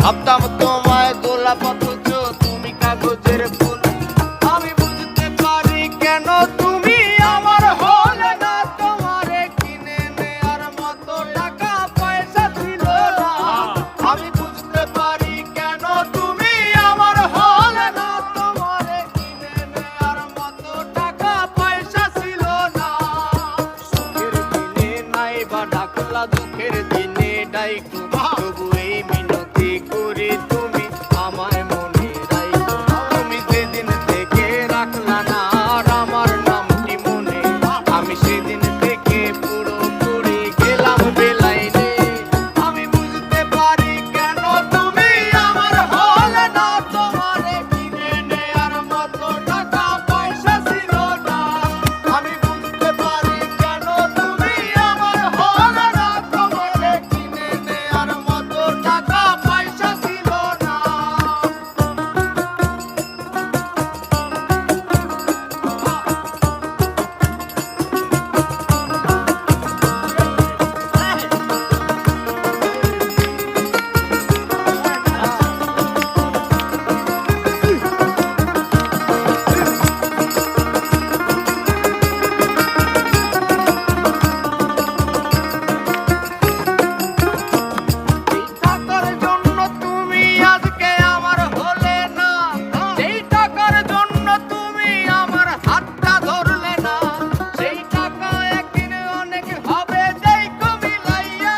ভাবতাম তোমায় গোলাপ অথচ তুমি কাগজের ফুল। আমি বুঝতে পারি কেন তুমি আমার হলে না, তোমারে কিনে নেয়ার মতো টাকা পয়সা ছিল না। আমি বুঝতে পারি কেন তুমি আমার হলে না, তোমারে কিনে নেয়ার মতো টাকা পয়সা ছিল না। সুখের দিনে নাই বা ডাকলা, দুঃখের দিনে ডাইকো, তবু এই মিনতি করি তুমি আমায় মনে রাখো। তুমি যেদিন থেকে রাখলা না আর আমার নামটি মনে, আমি সেদিন থেকে পুরোপুরি গেলাম বেলাইনে। আমি বুঝতে পারি কেন তুমি আমার হলে না, তোমারে কিনে নেয়ার মতো টাকা পয়সা ছিল না। আমি বুঝতে পারি কেন তুমি আমার হলে না, তোমারে কিনে নেয়ার মতো টাকা পয়সা ছিল না। এই টাকার জন্য তুমি আজকে আমার হলে না, এই টাকার জন্য তুমি আমার হাতটা ধরলে না। সেই টাকা একদিন অনেক হবে দেখো মিলাইয়া,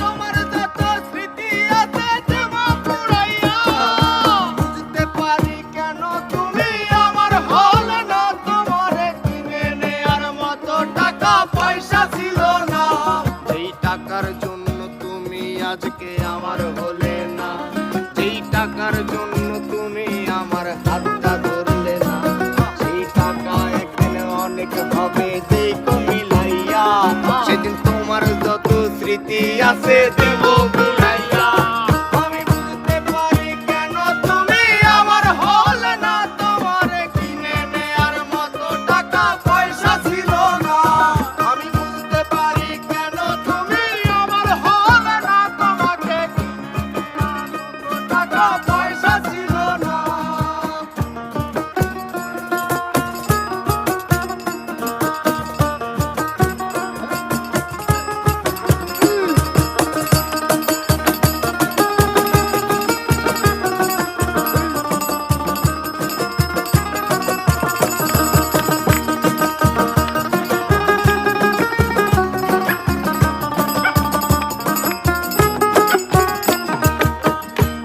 তোমার যত স্মৃতি আছে জমা পুরাইয়া। বুঝতে পারি কেন তুমি আমার হলে না, তোমারে কিনে নেয়ার মতো টাকা পয়সা ছিল না। এই টাকার জন্য তুমি আজকে আমার হলে না, যেই টাকার জন্য তুমি আমার হাতটা ধরলে না। সেই টাকা একদিন অনেক হবে দেখো মিলাইয়া, সেদিন তোমার যত স্মৃতি আছে দেব ভুলাইয়া। আমি বুঝতে পারি কেন তুমি আমার হলে না, তোমারে কিনে নেয়ার মতো টাকা পয়সা ছিল না। আমি বুঝতে পারি কেন তুমি আমার হলে না, তোমাকে কিনে নেয়ার মতো টাকা